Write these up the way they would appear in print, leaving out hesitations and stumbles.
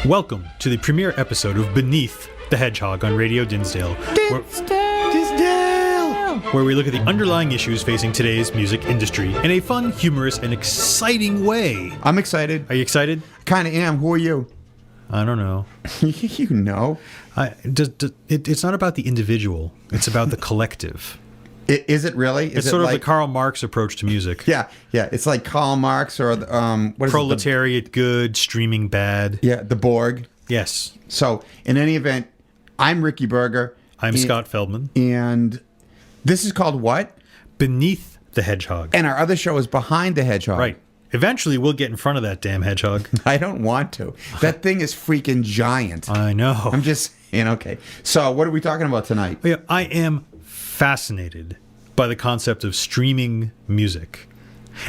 Welcome to the premiere episode of Beneath the Hedgehog on Radio Dinsdale. Where we look at the underlying issues facing today's music industry in a fun, humorous, and exciting way. I'm excited. Are you excited? Kind of am. Who are you? I don't know. You know. It's not about the individual. It's about the collective. Is it really? It's sort of like the Karl Marx approach to music. Yeah. It's like Karl Marx or what is Proletariat good, streaming bad. Yeah, the Borg. Yes. So, in any event, I'm Ricky Berger. I'm Scott Feldman. And this is called what? Beneath the Hedgehog. And our other show is Behind the Hedgehog. Right. Eventually, we'll get in front of that damn hedgehog. I don't want to. That thing is freaking giant. I know. I'm just, okay. So, what are we talking about tonight? Yeah, I am fascinated by the concept of streaming music.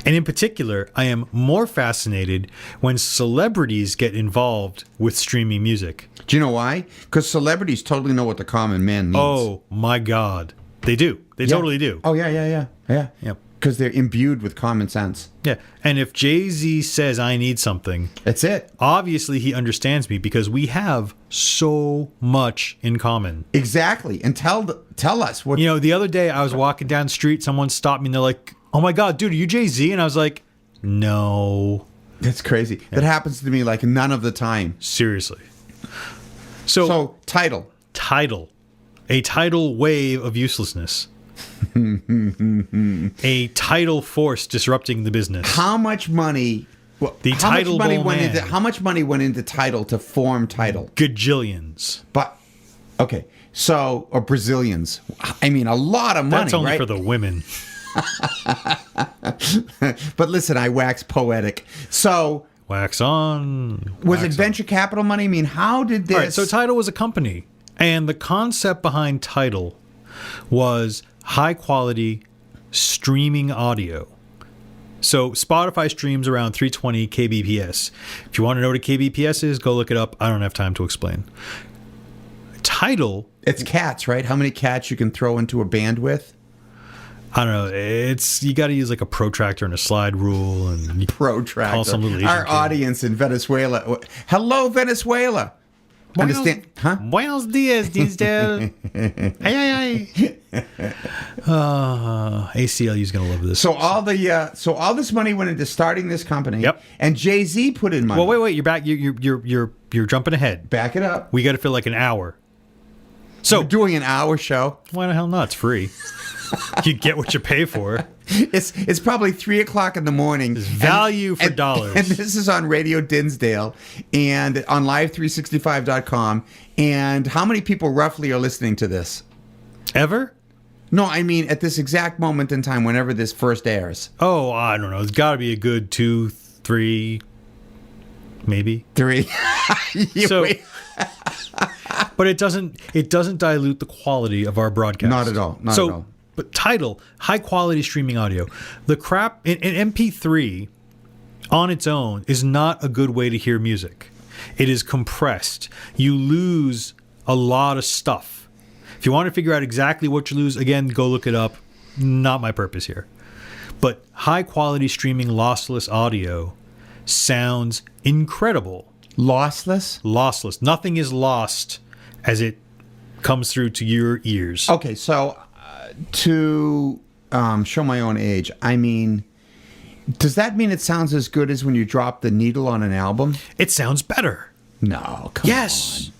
And in particular, I am more fascinated when celebrities get involved with streaming music. Do you know why? Because celebrities totally know what the common man needs. Oh, my God. They do. They totally do. Oh, yeah. Yep. Because they're imbued with common sense. Yeah. And if Jay-Z says I need something, that's it. Obviously, he understands me because we have so much in common. Exactly. And tell us what. You know, the other day I was walking down the street, someone stopped me and they're like, "Oh my God, dude, are you Jay-Z?" And I was like, "No." That's crazy. Yeah. That happens to me like none of the time. Seriously. So Tidal. A tidal wave of uselessness. A tidal force disrupting the business. How much money? How much money went into Tidal to form Tidal? Gajillions. But okay, so or Brazilians. I mean, a lot of money. That's only right? for the women. But listen, I wax poetic. So wax on. Was it venture capital money? I mean, how did this? All right, so Tidal was a company, and the concept behind Tidal was high quality streaming audio. So Spotify streams around 320 kbps. If you want to know what a kbps is, go look it up. I don't have time to explain. Tidal. It's cats, right? How many cats you can throw into a bandwidth? I don't know. It's you got to use like a protractor and a slide rule and protractor. Call some little Our audience in Venezuela. Hello, Venezuela. Understand? Huh? Buenos dias, Dinsdale. Ay. ACLU's gonna love this. So all this money went into starting this company. Yep. And Jay-Z put in money. Well, wait. You're back. You're jumping ahead. Back it up. We got to fill like an hour. So we're doing an hour show. Why the hell not? It's free. You get what you pay for. It's probably 3:00 in the morning. It's value for dollars. And this is on Radio Dinsdale and on live365.com. And how many people roughly are listening to this? Ever? No, I mean at this exact moment in time, whenever this first airs. Oh, I don't know. It's got to be a good 2, 3, maybe 3. But it doesn't dilute the quality of our broadcast. Not at all. Not at all. But Tidal, high quality streaming audio. The crap in MP3 on its own is not a good way to hear music. It is compressed. You lose a lot of stuff. If you want to figure out exactly what you lose, again, go look it up. Not my purpose here. But high quality streaming lossless audio sounds incredible. Lossless. Nothing is lost as it comes through to your ears. Okay, so to show my own age, I mean, does that mean it sounds as good as when you drop the needle on an album? It sounds better. No, come on. Yes.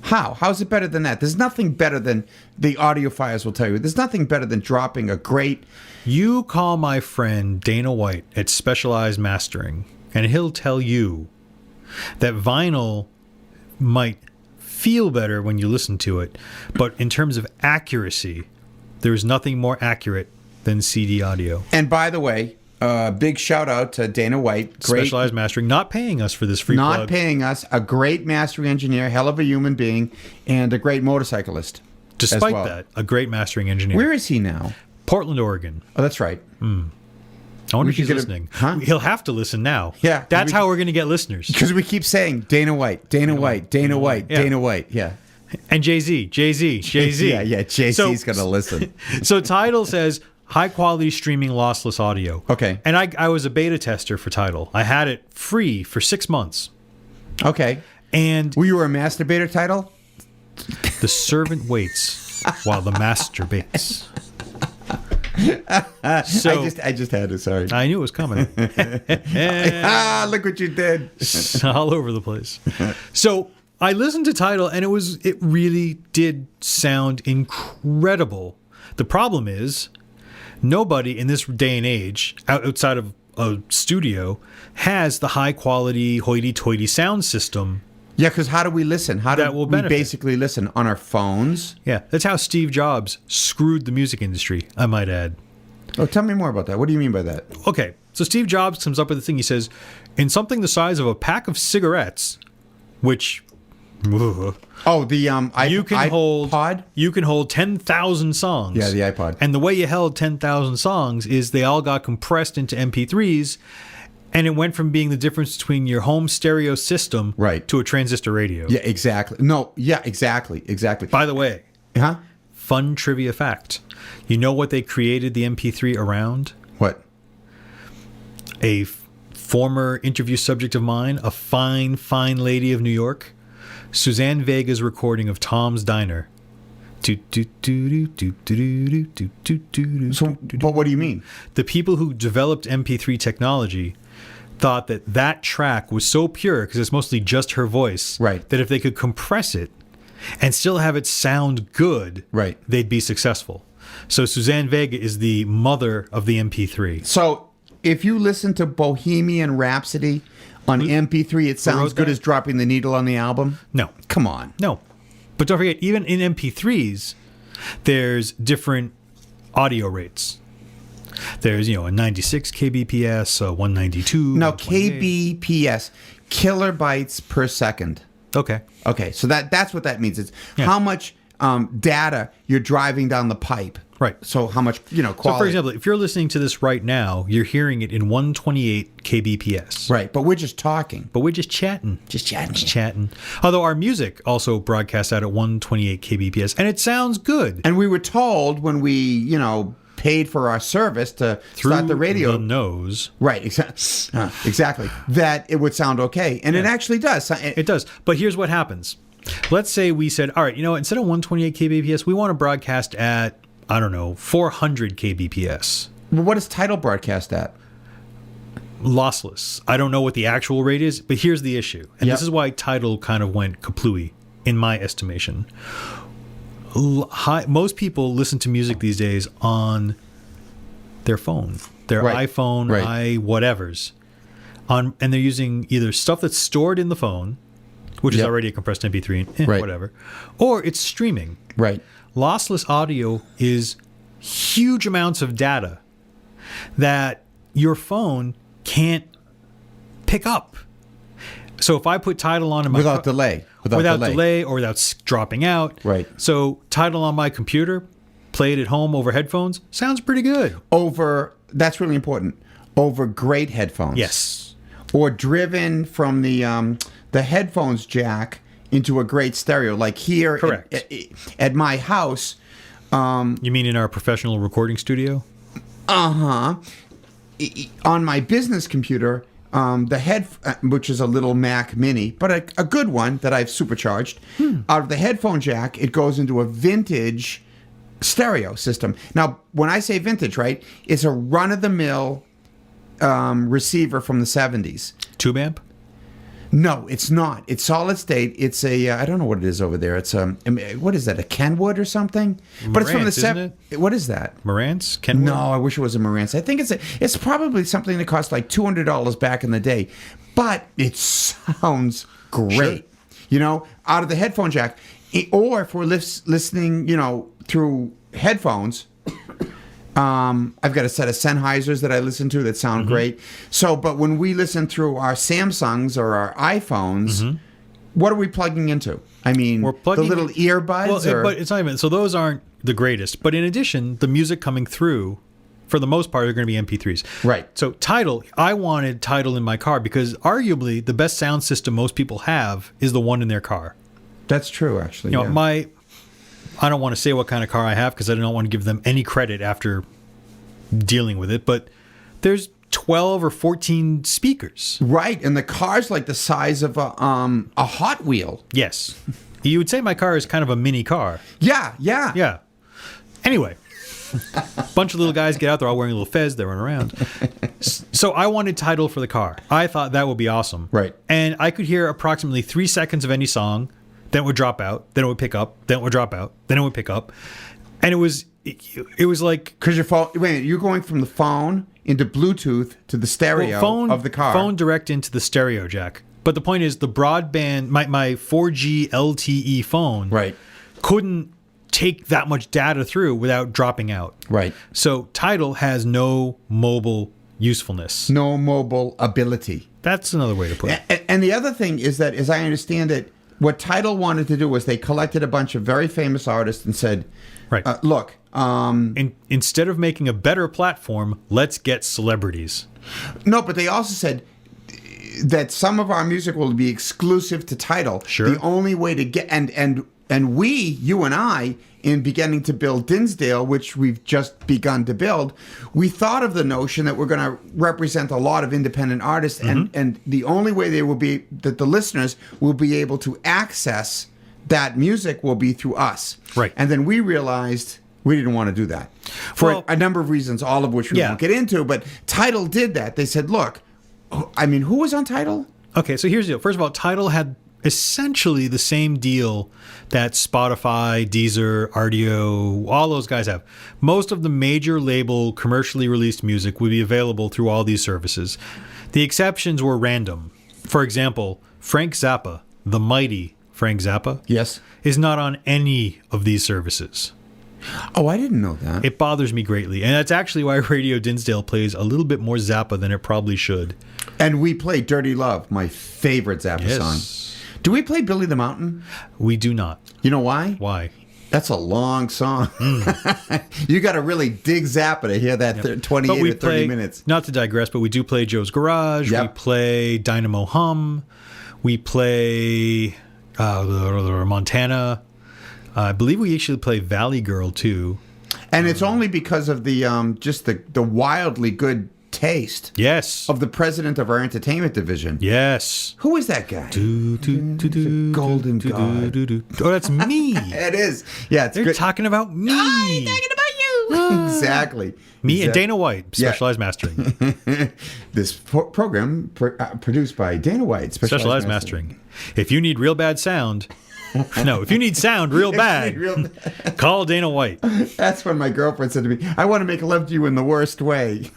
How's it better than that? There's nothing better than, the audiophiles will tell you, there's nothing better than dropping a great... You call my friend Dana White at Specialized Mastering, and he'll tell you that vinyl might feel better when you listen to it, but in terms of accuracy, there is nothing more accurate than CD audio. And by the way, big shout out to Dana White. Specialized Mastering, not paying us for this free plug. Not paying us. A great mastering engineer, hell of a human being, and a great motorcyclist. Despite that, a great mastering engineer. Where is he now? Portland, Oregon. Oh, that's right. I wonder if he's listening. He'll have to listen now. Yeah. That's how we're going to get listeners. Because we keep saying Dana White. Yeah. And Jay-Z. Yeah, Jay-Z's going to listen. So Tidal says high quality streaming lossless audio. Okay. And I was a beta tester for Tidal. I had it free for 6 months. Okay. And Were you a masturbator, Tidal? the servant waits while the master baits. So I just had it. Sorry. I knew it was coming. Look what you did. All over the place. So I listened to Tidal, and it really did sound incredible. The problem is, nobody in this day and age, outside of a studio, has the high quality hoity-toity sound system. Yeah, because how do we listen? How do we basically listen? On our phones? Yeah, that's how Steve Jobs screwed the music industry, I might add. Oh, tell me more about that. What do you mean by that? Okay, so Steve Jobs comes up with a thing. He says, in something the size of a pack of cigarettes, which... Oh, the iPod? You can hold 10,000 songs. Yeah, the iPod. And the way you held 10,000 songs is they all got compressed into MP3s, and it went from being the difference between your home stereo system to a transistor radio. Yeah, exactly. No, yeah, exactly. By the way, huh? Fun trivia fact. You know what they created the MP3 around? What? A former interview subject of mine, a fine, fine lady of New York, Suzanne Vega's recording of Tom's Diner. So, but what do you mean? The people who developed MP3 technology thought that track was so pure, because it's mostly just her voice, that if they could compress it and still have it sound good, they'd be successful. So Suzanne Vega is the mother of the MP3. So if you listen to Bohemian Rhapsody on MP3, it sounds good as dropping the needle on the album? No. Come on. No. But don't forget, even in MP3s, there's different audio rates. There's, a 96 kbps, a 192. No, kbps, kilobytes per second. Okay. Okay, so that's what that means. It's how much data you're driving down the pipe. Right. So how much, quality. So, for example, if you're listening to this right now, you're hearing it in 128 kbps. Right, but we're just talking. But we're just chatting. Just chatting. Although our music also broadcasts out at 128 kbps, and it sounds good. And we were told when we, paid for our service to start the radio. The nose. Right, exactly. That it would sound okay. And it actually does. It does. But here's what happens. Let's say we said, all right, instead of 128 kbps, we want to broadcast at, 400 kbps. Well, what does Tidal broadcast at? Lossless. I don't know what the actual rate is, but here's the issue. And this is why Tidal kind of went kaplooey, in my estimation. Most people listen to music these days on their phone, their iPhone, whatevers. And they're using either stuff that's stored in the phone, which is already a compressed MP3, whatever, or it's streaming. Right. Lossless audio is huge amounts of data that your phone can't pick up. So if I put Tidal on in my without delay or without dropping out, So Tidal on my computer, play it at home over headphones, sounds pretty good. That's really important. Over great headphones. Yes. Or driven from the headphones jack into a great stereo, like here at my house. You mean in our professional recording studio? On my business computer, which is a little Mac Mini, but a good one that I've supercharged. Out of the headphone jack, it goes into a vintage stereo system. Now, when I say vintage, it's a run-of-the-mill receiver from the 70s. Tube amp? No, it's not. It's solid state. It's a I don't know what it is over there. It's what is that? A Kenwood or something? But it's from the 70s. What is that? Marantz? Kenwood? No, I wish it was a Marantz. I think it's probably something that cost like $200 back in the day, but it sounds great. Sure. Out of the headphone jack, or if we're listening, through headphones. I've got a set of Sennheisers that I listen to that sound great. So, but when we listen through our Samsungs or our iPhones, what are we plugging into? I mean, the little earbuds? But it's not even... So those aren't the greatest. But in addition, the music coming through, for the most part, are going to be MP3s. Right. So Tidal, I wanted Tidal in my car because arguably the best sound system most people have is the one in their car. That's true, actually. I don't want to say what kind of car I have because I don't want to give them any credit after dealing with it. But there's 12 or 14 speakers. Right, and the car's like the size of a Hot Wheel. Yes. You would say my car is kind of a mini car. Yeah. Yeah. Anyway, bunch of little guys get out. They're all wearing a little fez. They run around. So I wanted Tidal for the car. I thought that would be awesome. Right. And I could hear approximately 3 seconds of any song. Then it would drop out. Then it would pick up. Then it would drop out. Then it would pick up. And it was like... Because your phone... Wait, you're going from the phone into Bluetooth to the stereo of the car. Phone direct into the stereo jack. But the point is the broadband... My 4G LTE phone Right. couldn't take that much data through without dropping out. Right. So Tidal has no mobile usefulness. No mobile ability. That's another way to put it. And the other thing is that, as I understand it, what Tidal wanted to do was they collected a bunch of very famous artists and said, Right. Look, instead of making a better platform, let's get celebrities. No, but they also said that some of our music will be exclusive to Tidal. Sure. The only way to get and we, you and I, in beginning to build Dinsdale, which we've just begun to build, we thought of the notion that we're going to represent a lot of independent artists, and the only way they will be that the listeners will be able to access that music will be through us. Right. And then we realized we didn't want to do that for a number of reasons, all of which we won't get into. But Tidal did that. They said, look, I mean, who was on Tidal? Okay, so here's the deal. First of all, Tidal had essentially the same deal that Spotify, Deezer, Rdio, all those guys have. Most of the major label commercially released music would be available through all these services. The exceptions were random. For example, Frank Zappa, the mighty Frank Zappa, Yes. is not on any of these services. Oh, I didn't know that. It bothers me greatly. And that's actually why Radio Dinsdale plays a little bit more Zappa than it probably should. And we play Dirty Love, my favorite Zappa song. Do we play Billy the Mountain? We do not. You know why? Why? That's a long song. You got to really dig Zappa to hear that 28 or 30 minutes. Not to digress, but we do play Joe's Garage. Yep. We play Dynamo Hum. We play Montana. I believe we actually play Valley Girl, too. And it's only because of the just the wildly good taste Yes. of the president of our entertainment division. Yes. Who is that guy? Golden God. Oh, that's me. It is. Yeah, it's They're good. talking about me. I'm talking about you. Exactly. Me and Dana White, Specialized Mastering. This program produced by Dana White, Specialized Mastering. If you need real bad sound... No, if you need sound real bad, call Dana White. That's when my girlfriend said to me, I want to make love to you in the worst way.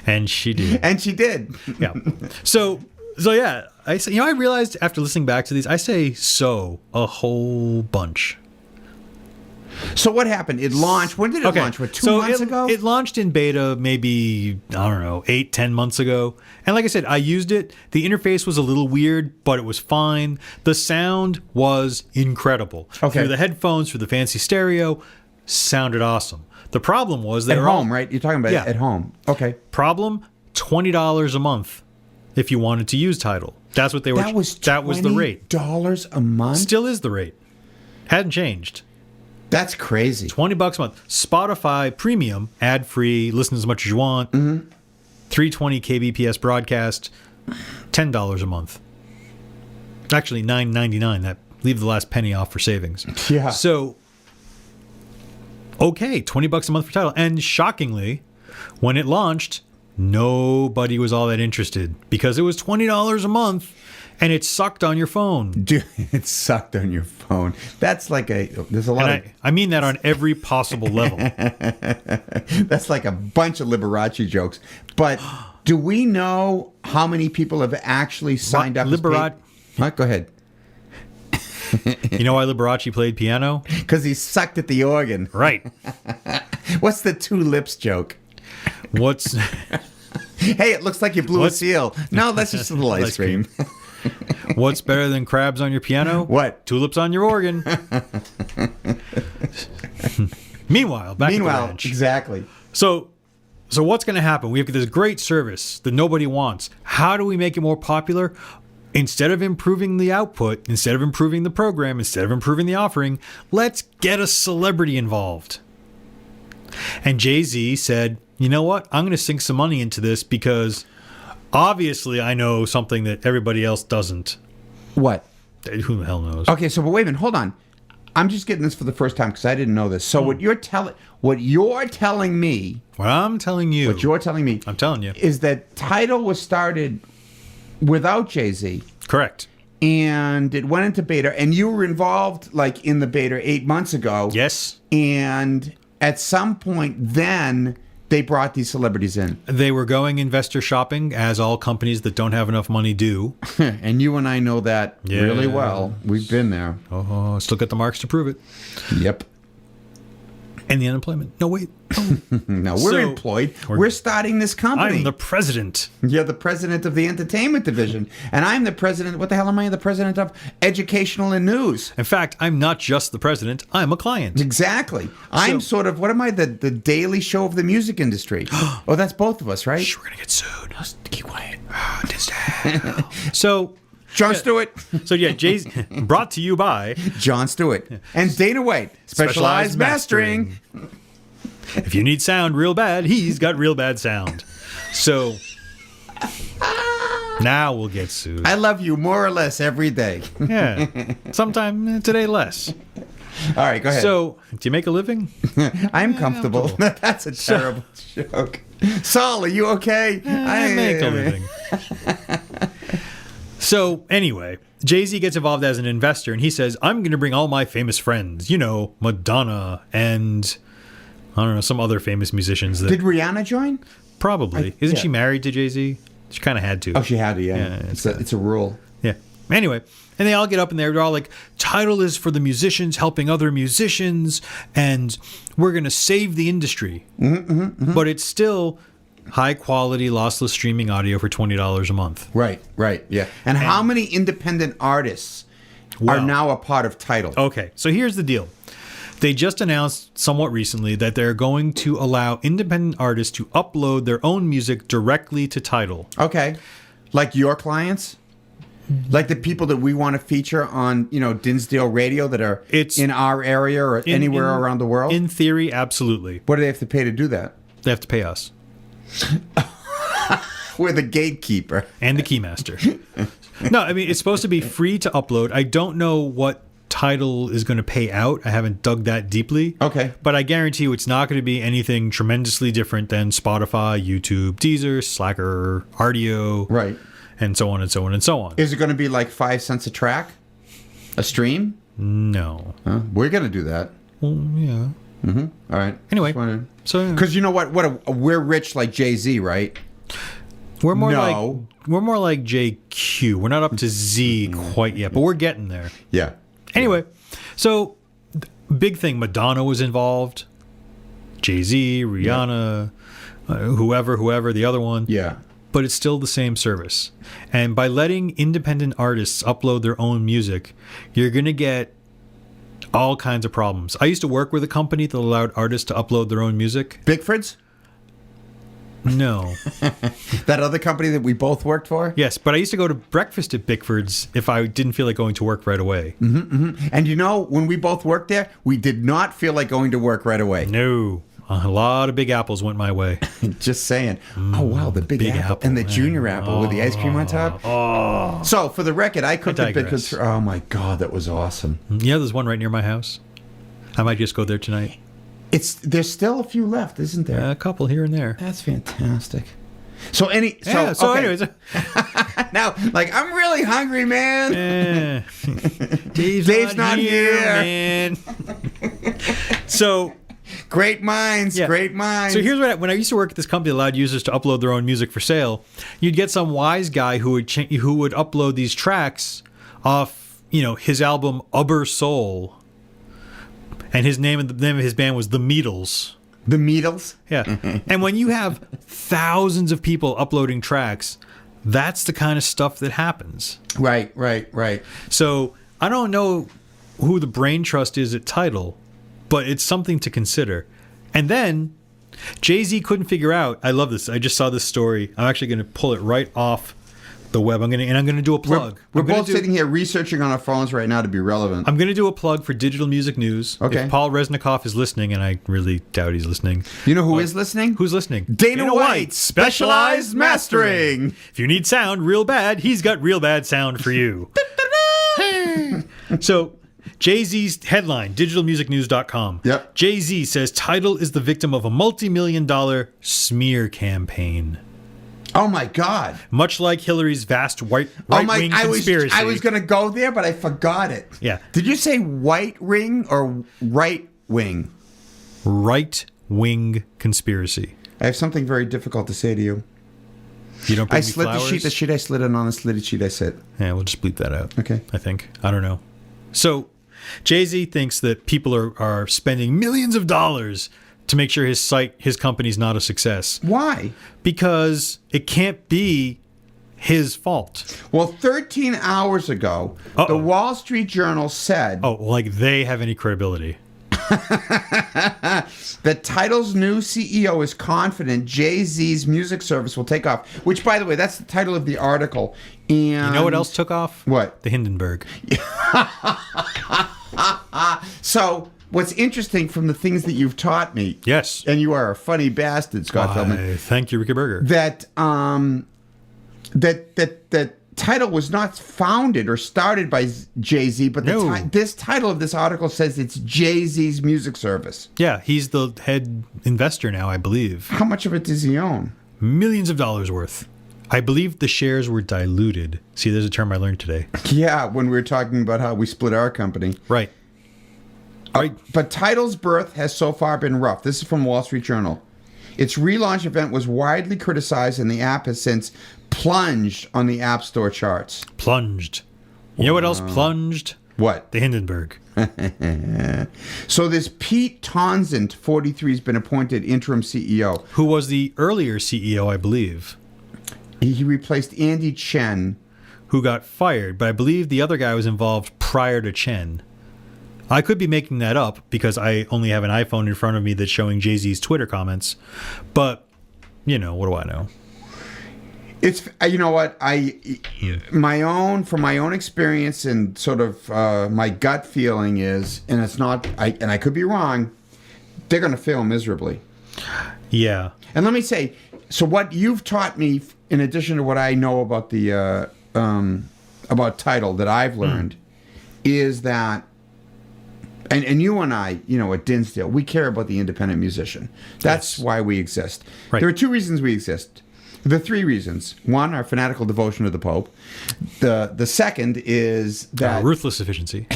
And she did. And she did. Yeah. So yeah, I say, I realized after listening back to these, I say so a whole bunch. So what happened? It launched. When did it launch? What, 2 months ago? It launched in beta maybe, I don't know, 8-10 months ago. And like I said, I used it. The interface was a little weird, but it was fine. The sound was incredible. Okay. Through the headphones, through the fancy stereo, sounded awesome. The problem was at home, right? You're talking about at home. Okay. Problem, $20 a month if you wanted to use Tidal. That's what they were. That was the rate. $20 a month? Still is the rate. Hadn't changed. That's crazy. $20 a month. Spotify Premium, ad-free, listen as much as you want. 320 kbps broadcast, $10 a month. Actually, $9.99. That leave the last penny off for savings. Yeah. So, okay, $20 a month for Tidal. And shockingly, when it launched, nobody was all that interested because it was $20 a month. And it sucked on your phone. Dude, it sucked on your phone. That's like there's a lot of... I mean that on every possible level. That's like a bunch of Liberace jokes. But do we know how many people have actually signed up? Go ahead. You know why Liberace played piano? Because he sucked at the organ. Right. What's the two lips joke? What's... Hey, it looks like you blew a seal. No, that's just a little ice cream. What's better than crabs on your piano? What? Tulips on your organ. Meanwhile, back at the ranch. Exactly. So what's going to happen? We have this great service that nobody wants. How do we make it more popular? Instead of improving the output, instead of improving the program, instead of improving the offering, let's get a celebrity involved. And Jay-Z said, you know what? I'm going to sink some money into this because obviously I know something that everybody else doesn't. What? Who the hell knows? Okay, so but wait a minute, hold on. I'm just getting this for the first time because I didn't know this. So what you're telling me, What I'm telling you, I'm telling you, is that Tidal was started without Jay-Z. Correct. And it went into beta, and you were involved like in the beta 8 months ago. Yes. And at some point then they brought these celebrities in. They were going investor shopping, as all companies that don't have enough money do. And you and I know that really well. We've been there. Oh, still got the marks to prove it. Yep. And the unemployment. No, wait. No, we're employed. We're starting this company. I'm the president. You're the president of the entertainment division. And I'm the president. What the hell am I? The president of educational and news. In fact, I'm not just the president. I'm a client. Exactly. I'm sort of, what am I? The Daily Show of the music industry. Oh, that's both of us, right? Shh, we're going to get sued. Just keep quiet. So... John Stewart. So yeah, Jay's brought to you by John Stewart and Dana White. Specialized mastering. If you need sound real bad, he's got real bad sound. So now we'll get sued. I love you more or less every day. Yeah. Sometime today less. All right, go ahead. So, do you make a living? I'm comfortable. That's a terrible joke. Saul, are you okay? I make a living. So, anyway, Jay-Z gets involved as an investor, and he says, I'm going to bring all my famous friends, you know, Madonna and, I don't know, some other famous musicians. That Did Rihanna join? Probably. Isn't she married to Jay-Z? She kind of had to. Oh, she had to, yeah. It's a rule. Yeah. Anyway, and they all get up and they're all like, Tidal is for the musicians helping other musicians, and we're going to save the industry. But it's still... high-quality, lossless streaming audio for $20 a month. Right, yeah. And how many independent artists are now a part of Tidal? Okay, so here's the deal. They just announced somewhat recently that they're going to allow independent artists to upload their own music directly to Tidal. Okay. Like your clients? Like the people that we want to feature on, Dinsdale Radio that are in our area or anywhere around the world? In theory, absolutely. What do they have to pay to do that? They have to pay us. We're the gatekeeper. And the keymaster. No, I mean, it's supposed to be free to upload. I don't know what Tidal is going to pay out. I haven't dug that deeply. Okay. But I guarantee you it's not going to be anything tremendously different than Spotify, YouTube, Deezer, Slacker, Rdio. Right. And so on and so on and so on. Is it going to be like 5 cents a track? A stream? No. We're going to do that. Well, yeah. All right. Anyway, so because you know what? We're rich like Jay-Z, right? We're more like JQ. We're not up to Z quite yet, but we're getting there. Yeah. Anyway, so big thing. Madonna was involved. Jay-Z, Rihanna, whoever the other one. Yeah. But it's still the same service. And by letting independent artists upload their own music, you're going to get all kinds of problems. I used to work with a company that allowed artists to upload their own music. Bickford's? No. That other company that we both worked for? Yes, but I used to go to breakfast at Bickford's if I didn't feel like going to work right away. And when we both worked there, we did not feel like going to work right away. No. A lot of Big Apples went my way. Just saying. Oh, wow, the Big apple. And the Junior Apple with the ice cream on top. Oh. So, for the record, I cooked at Bickford's. Oh, my God, that was awesome. Yeah, there's one right near my house. I might just go there tonight. There's still a few left, isn't there? A couple here and there. That's fantastic. So anyways. Now, I'm really hungry, man. Dave's not here, man. So... Great minds. So here's when I used to work at this company that allowed users to upload their own music for sale, you'd get some wise guy who would upload these tracks off, his album Ubber Soul, and the name of his band was The Meatles. The Meatles? Yeah. And when you have thousands of people uploading tracks, that's the kind of stuff that happens. Right. So I don't know who the brain trust is at Tidal, but it's something to consider. And then Jay-Z couldn't figure out, I love this, I just saw this story, I'm actually going to pull it right off The web. I'm gonna do a plug. We're both sitting here researching on our phones right now to be relevant. I'm gonna do a plug for Digital Music News. Okay. If Paul Resnikoff is listening, and I really doubt he's listening. You know who is listening? Who's listening? Dana White, Specialized Mastering. If you need sound real bad, he's got real bad sound for you. So, Jay-Z's headline, digitalmusicnews.com. Yep. Jay-Z says Tidal is the victim of a multi-million-dollar smear campaign. Oh my God! Much like Hillary's vast right-wing conspiracy. I was going to go there, but I forgot it. Yeah. Did you say white ring or right wing? Right-wing conspiracy. I have something very difficult to say to you. You don't bring I me slid flowers? the sheet I slid, and on the slitted sheet I sit. Yeah, we'll just bleep that out. Okay. I think. I don't know. So, Jay-Z thinks that people are spending millions of dollars to make sure his company's not a success. Why? Because it can't be his fault. Well, 13 hours ago, the Wall Street Journal said... Oh, like they have any credibility. that Tidal's new CEO is confident Jay-Z's music service will take off. Which, by the way, that's the title of the article. And you know what else took off? What? The Hindenburg. So... What's interesting from the things that you've taught me, yes, and you are a funny bastard, Scott Feldman. Thank you, Ricky Berger. That Tidal was not founded or started by Jay-Z, but this title of this article says it's Jay-Z's music service. Yeah, he's the head investor now, I believe. How much of it does he own? Millions of dollars worth. I believe the shares were diluted. See, there's a term I learned today. Yeah, when we were talking about how we split our company. Right. But Tidal's birth has so far been rough. This is from Wall Street Journal. Its relaunch event was widely criticized, and the app has since plunged on the App Store charts. Plunged. You know what else plunged? What? The Hindenburg. So this Pete Townsend, 43, has been appointed interim CEO. Who was the earlier CEO, I believe. He replaced Andy Chen. Who got fired, but I believe the other guy was involved prior to Chen. I could be making that up because I only have an iPhone in front of me that's showing Jay-Z's Twitter comments. But, you know, what do I know? It's, you know what, from my own experience and sort of my gut feeling is, and it's not, and I could be wrong, they're going to fail miserably. Yeah. And let me say, so what you've taught me, in addition to what I know about the about Tidal that I've learned, is that, and you and I, you know, at Dinsdale, we care about the independent musician. That's why we exist. Right. There are two reasons we exist. The three reasons. One, our fanatical devotion to the Pope. The second is that ruthless efficiency.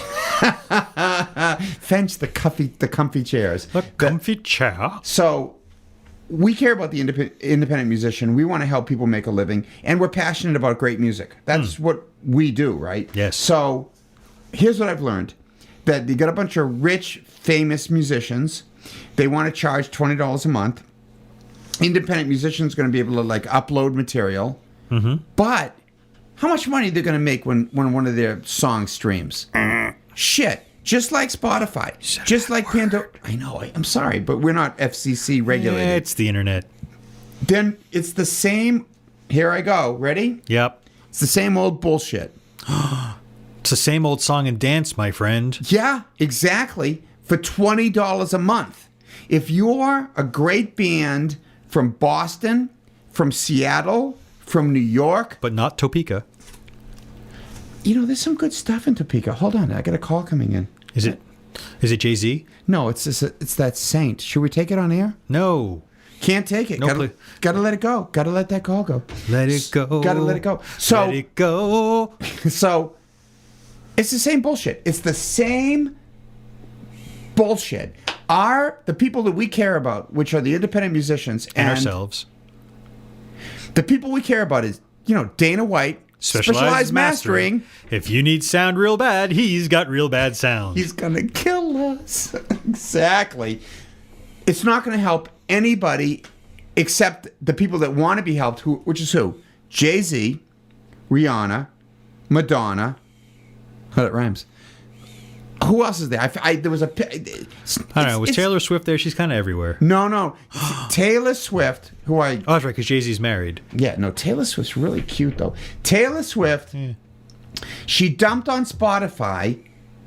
Fence the comfy chairs. The comfy chair. So we care about the independent musician. We want to help people make a living, and we're passionate about great music. That's what we do, right? Yes. So here's what I've learned. That you got a bunch of rich, famous musicians. They want to charge $20 a month. Independent musicians are going to be able to like upload material. Mm-hmm. But how much money are they going to make when one of their songs streams? Shit. Just like Spotify. Just like Pandora. I know. I'm sorry, but we're not FCC regulated. Yeah, it's the internet. Then it's the same. Here I go. Ready? Yep. It's the same old bullshit. It's the same old song and dance, my friend. Yeah, exactly. For $20 a month. If you're a great band from Boston, from Seattle, from New York. But not Topeka. You know, there's some good stuff in Topeka. Hold on. I got a call coming in. Is it Jay-Z? No, it's that Saint. Should we take it on air? No. Can't take it. Gotta let it go. Gotta let that call go. Let it go. Gotta let it go. So, let it go. So, it's the same bullshit. It's the same bullshit. The people that we care about, which are the independent musicians and ourselves. The people we care about is, you know, Dana White, Specialized Mastering. If you need sound real bad, he's got real bad sound. He's gonna kill us. Exactly. It's not gonna help anybody except the people that want to be helped, which is who? Jay-Z, Rihanna, Madonna. Oh, that rhymes. Oh, Who else is there? There was a. I don't know. Was Taylor Swift there? She's kind of everywhere. No. Taylor Swift, Oh, that's right, because Jay-Z's married. Yeah, no, Taylor Swift's really cute, though. Taylor Swift, she dumped on Spotify,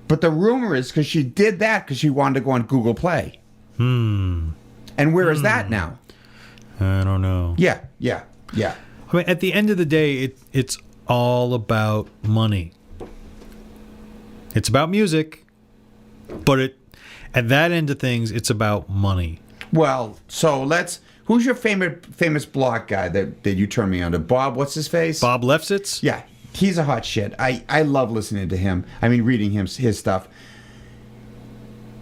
but the rumor is because she did that because she wanted to go on Google Play. And where is that now? I don't know. Yeah. I mean, at the end of the day, it's all about money. It's about music, but at that end of things, it's about money. Well, so who's your famous blog guy that you turned me on to? Bob, what's his face? Bob Lefsetz? Yeah, he's a hot shit. I love listening to him. I mean, reading his stuff.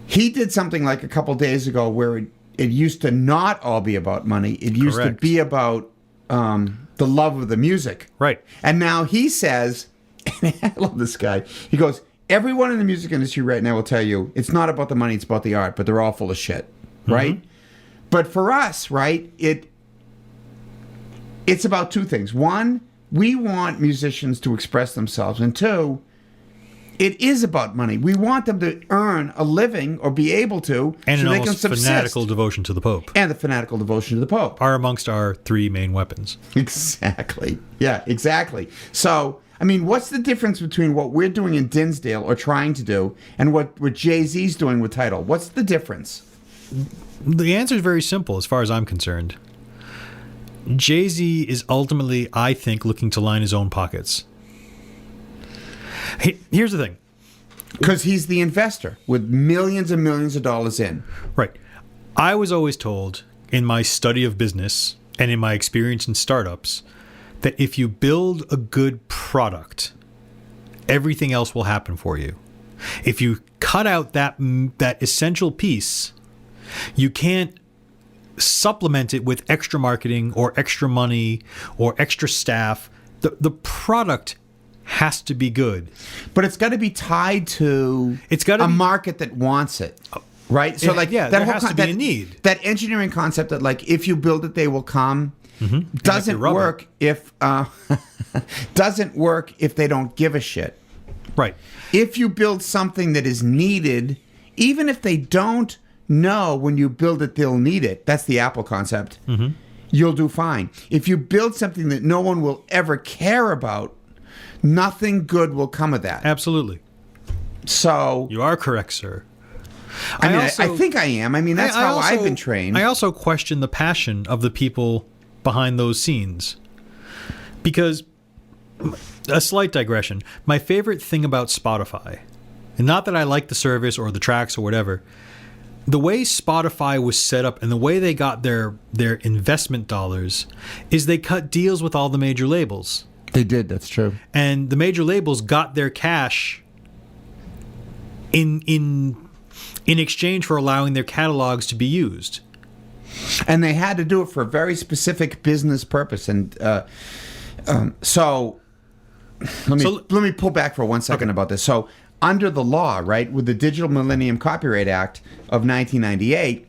He did something like a couple days ago where it used to not all be about money. It used to be about the love of the music. Right. And now he says, and I love this guy, he goes, everyone in the music industry right now will tell you it's not about the money, it's about the art, but they're all full of shit, right? But for us, right, it's about two things. One, we want musicians to express themselves. And two, it is about money. We want them to earn a living or be able to and so an they can almost subsist. fanatical devotion to the Pope. And the fanatical devotion to the Pope. Are amongst our three main weapons. Exactly. Yeah, exactly. So, I mean, what's the difference between what we're doing in Dinsdale or trying to do and what Jay-Z's doing with Tidal? What's the difference? The answer is very simple as far as I'm concerned. Jay-Z is ultimately, I think, looking to line his own pockets. Here's the thing. Because he's the investor with millions and millions of dollars in. Right. I was always told in my study of business and in my experience in startups that if you build a good product, everything else will happen for you. If you cut out that essential piece, you can't supplement it with extra marketing or extra money or extra staff. The product has to be good. But it's got to be tied to a market that wants it. Right? So there has to be a need. That engineering concept that like if you build it, they will come doesn't work if doesn't work if they don't give a shit. Right. If you build something that is needed, even if they don't know when you build it, they'll need it. That's the Apple concept. You'll do fine. If you build something that no one will ever care about, nothing good will come of that. Absolutely. So you are correct, sir. I think I am. I mean, that's how I've been trained. I also question the passion of the people behind those scenes. Because, a slight digression, my favorite thing about Spotify, and not that I like the service or the tracks or whatever, the way Spotify was set up and the way they got their investment dollars is they cut deals with all the major labels. They did, that's true. And the major labels got their cash in exchange for allowing their catalogs to be used. And they had to do it for a very specific business purpose. And so let me pull back for 1 second about this. So under the law, right, with the Digital Millennium Copyright Act of 1998,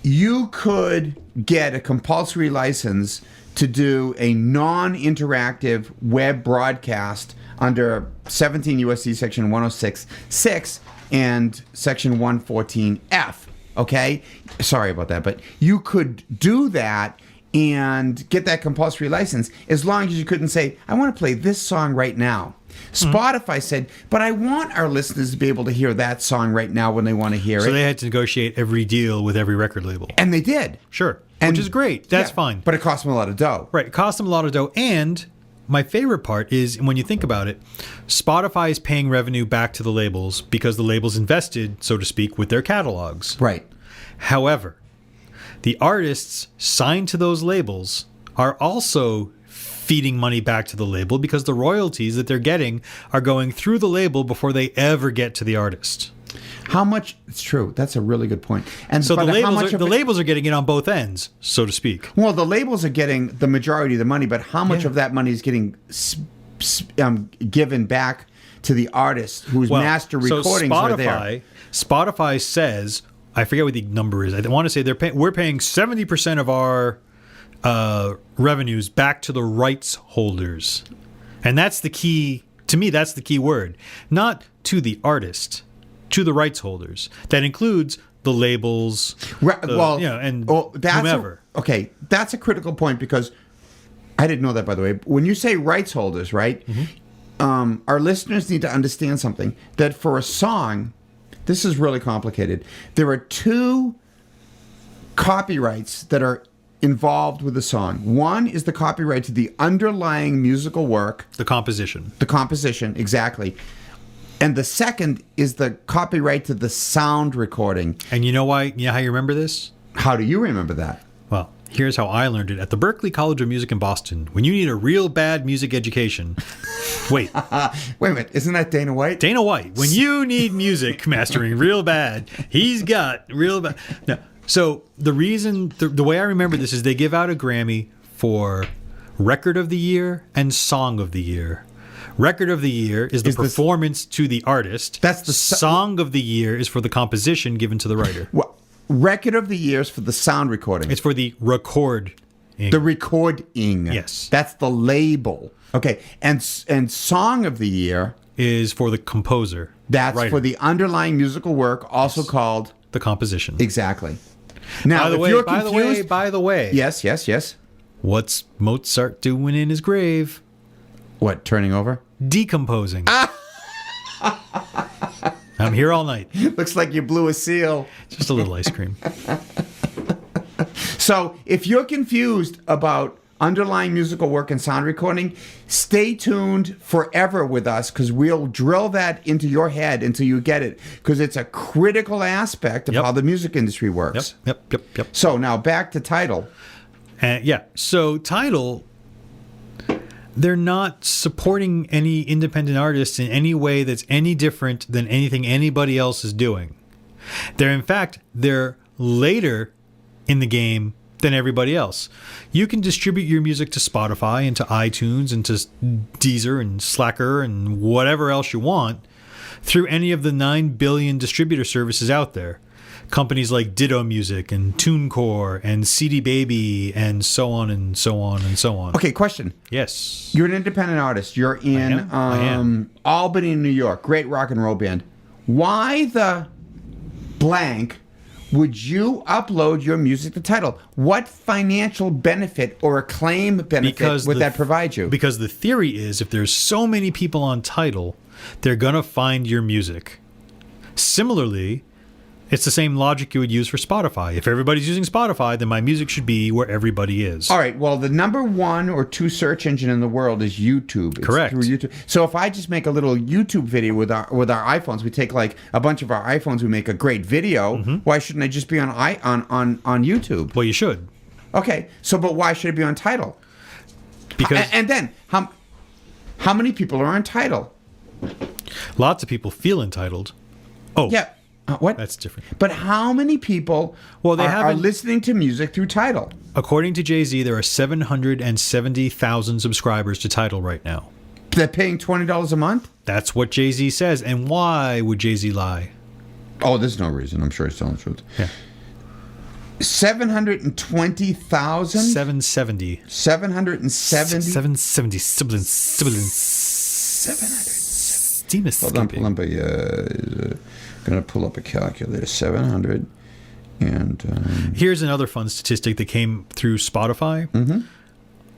you could get a compulsory license to do a non-interactive web broadcast under 17 U.S.C. Section 106.6 and Section 114F. Okay? Sorry about that, but you could do that and get that compulsory license as long as you couldn't say, I want to play this song right now. Spotify said, but I want our listeners to be able to hear that song right now when they want to hear it. So they had to negotiate every deal with every record label. And they did. Sure. Which is great. That's fine. But it cost them a lot of dough. Right. It cost them a lot of dough. And my favorite part is when you think about it, Spotify is paying revenue back to the labels because the labels invested, so to speak, with their catalogs. Right. However, the artists signed to those labels are also feeding money back to the label because the royalties that they're getting are going through the label before they ever get to the artist. How much? It's true. That's a really good point. And so the labels are getting it on both ends, so to speak. Well, the labels are getting the majority of the money, but how much of that money is getting given back to the artist whose master recordings are there? Spotify says, I forget what the number is. I want to say we're paying 70% of our revenues back to the rights holders, and that's the key. To me, that's the key word. Not to the artist. to the rights holders. That includes the labels, and whomever. Okay, that's a critical point because I didn't know that, by the way. When you say rights holders, right, our listeners need to understand something, that for a song, this is really complicated. There are two copyrights that are involved with the song. One is the copyright to the underlying musical work. The composition. The composition, exactly. And the second is the copyright to the sound recording. And you know why? You know how you remember this? How do you remember that? Well, here's how I learned it at the Berklee College of Music in Boston. When you need a real bad music education, wait a minute, isn't that Dana White? Dana White. When you need music mastering real bad, he's got real bad. No. So the reason, the way I remember this is they give out a Grammy for Record of the Year and Song of the Year. Record of the Year is the performance to the artist. That's the Song of the Year is for the composition given to the writer. Well, Record of the Year is for the sound recording. It's for the recording. The recording. Yes. That's the label. Okay. And Song of the Year is for the composer. That's writer. for the underlying musical work, also called the composition. Exactly. Now, by the if way, you're by confused, the way. Yes. What's Mozart doing in his grave? What, turning over? Decomposing. I'm here all night. Looks like you blew a seal. Just a little ice cream. So, if you're confused about underlying musical work and sound recording, stay tuned forever with us because we'll drill that into your head until you get it because it's a critical aspect of how the music industry works. Yep. So, now back to Tidal. So Tidal, they're not supporting any independent artists in any way that's any different than anything anybody else is doing. They're later in the game than everybody else. You can distribute your music to Spotify and to iTunes and to Deezer and Slacker and whatever else you want through any of the 9 billion distributor services out there. Companies like Ditto Music and TuneCore and CD Baby and so on and so on and so on. Okay, question. Yes. You're an independent artist. You're in I am. Albany, New York. Great rock and roll band. Why the blank would you upload your music to Tidal? What financial benefit or acclaim benefit would that provide you? Because the theory is if there's so many people on Tidal, they're going to find your music. Similarly, it's the same logic you would use for Spotify. If everybody's using Spotify, then my music should be where everybody is. All right. Well, the number 1 or 2 search engine in the world is YouTube. It's correct. Through YouTube. So if I just make a little YouTube video with our iPhones, we take like a bunch of our iPhones, we make a great video. Why shouldn't I just be on YouTube? Well, you should. Okay. So, but why should it be on Tidal? Because and then how many people are on Tidal? Lots of people feel entitled. Oh, yeah. What? That's different. But how many people are listening to music through Tidal? According to Jay-Z, there are 770,000 subscribers to Tidal right now. They're paying $20 a month? That's what Jay-Z says. And why would Jay-Z lie? Oh, there's no reason. I'm sure he's telling the truth. Yeah. 720,000? 770. 770? 770. Siblings. 770. Hold on, going to pull up a calculator. 700 and here's another fun statistic that came through Spotify.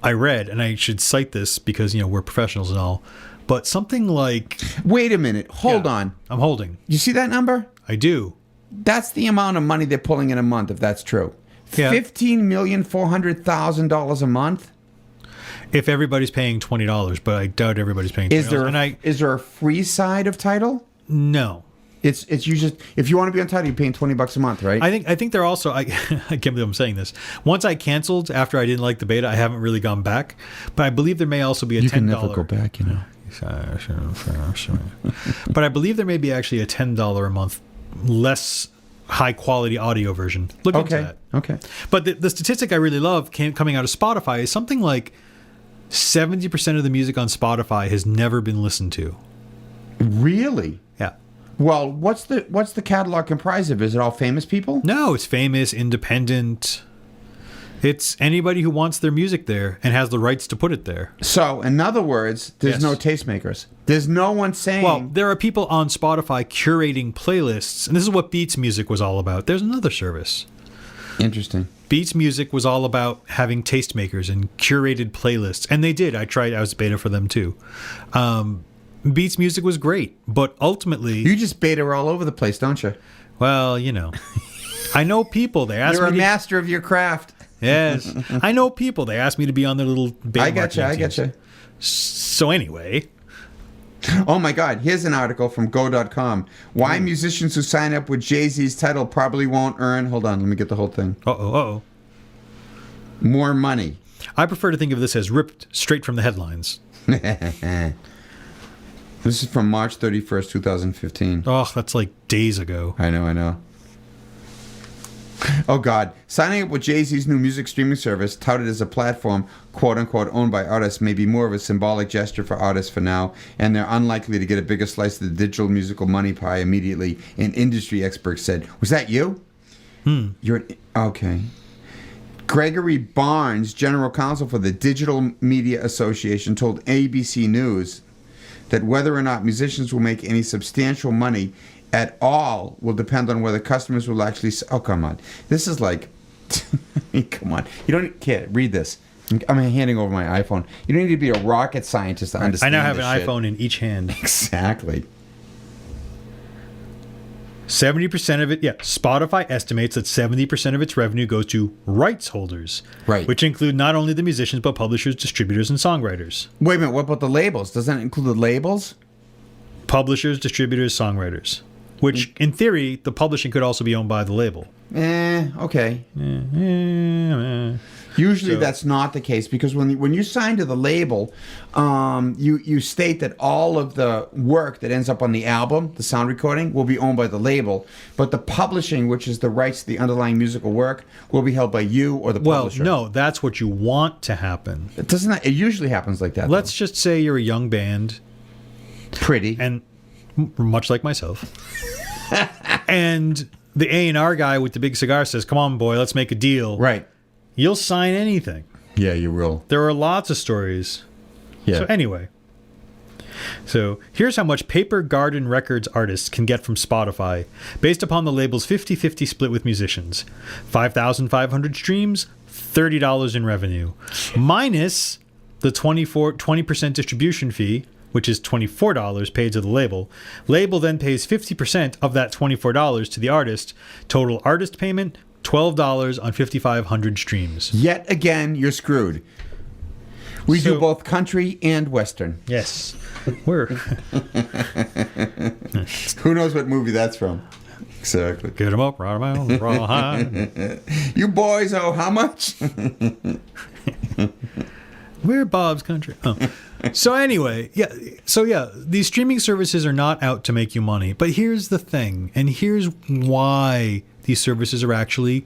I read, and I should cite this because we're professionals and all, but something like wait a minute, hold on. I'm holding. You see that number? I do. That's the amount of money they're pulling in a month, if that's true. Yeah. $15,400,000 a month. If everybody's paying $20, but I doubt everybody's paying $20. Is there a free side of Tidal? No. It's you just if you want to be on Tidal, you're paying $20 a month, right? I think they're also I can't believe I'm saying this. Once I canceled after I didn't like the beta, I haven't really gone back. But I believe there may also be a $10. You can never go back, But I believe there may be actually a $10 a month less high quality audio version. Look into that. Okay. But the statistic I really love coming out of Spotify is something like 70% of the music on Spotify has never been listened to. Really? Yeah. Well, what's the catalog comprised of? Is it all famous people? No, it's famous, independent. It's anybody who wants their music there and has the rights to put it there. So, in other words, there's Yes. no tastemakers. There's no one saying. Well, there are people on Spotify curating playlists, and this is what Beats Music was all about. There's another service. Interesting. Beats Music was all about having tastemakers and curated playlists, and they did. I was beta for them too. Beats Music was great, but ultimately, You just beta all over the place, don't you? well, you know, I know people. They ask You're a me. master of your craft. Yes, I know people. They asked me to be on their little beta. I got you. I marketing got you. teams. So anyway, Oh my God! Here's an article from Go.com. Why musicians who sign up with Jay-Z's Tidal probably won't earn. Hold on, let me get the whole thing. More money. I prefer to think of this as ripped straight from the headlines. This is from March 31st, 2015. Oh, that's like days ago. I know. Oh, God. Signing up with Jay-Z's new music streaming service, touted as a platform, quote-unquote, owned by artists, may be more of a symbolic gesture for artists for now, and they're unlikely to get a bigger slice of the digital musical money pie immediately, an industry expert said. Was that you? Okay. Gregory Barnes, general counsel for the Digital Media Association, told ABC News that whether or not musicians will make any substantial money at all will depend on whether customers will actually... Oh, come on. This is like... Come on. You don't... Kid, read this. I'm handing over my iPhone. You don't need to be a rocket scientist to understand I now have this an shit. iPhone in each hand. Exactly. 70% of it, Spotify estimates that 70% of its revenue goes to rights holders, Right. which include not only the musicians, but publishers, distributors, and songwriters. Wait a minute. What about the labels? Doesn't that include the labels? Publishers, distributors, songwriters, which in theory, the publishing could also be owned by the label. Okay. Usually So- that's not the case because when you sign to the label, you state that all of the work that ends up on the album, the sound recording, will be owned by the label, but the publishing, which is the rights to the underlying musical work, will be held by you or the Well, publisher. no, that's what you want to happen. It usually happens like that. Let's just say you're a young band, though. Pretty. and much like myself, and the A&R guy with the big cigar says, "Come on, boy, let's make a deal." Right. You'll sign anything. Yeah, you will. There are lots of stories. Yeah. So anyway, here's how much Paper Garden Records artists can get from Spotify based upon the label's 50-50 split with musicians. 5,500 streams, $30 in revenue, minus the 20% distribution fee, which is $24 paid to the label. Label then pays 50% of that $24 to the artist. Total artist payment, $12 on 5,500 streams. Yet again, you're screwed. We do So- both country and western. Yes. We're Who knows what movie that's from? Exactly. get 'em up, right 'em out, raw high. You boys owe how much? We're Bob's country. Oh. So anyway, these streaming services are not out to make you money. But here's the thing, and here's why these services are actually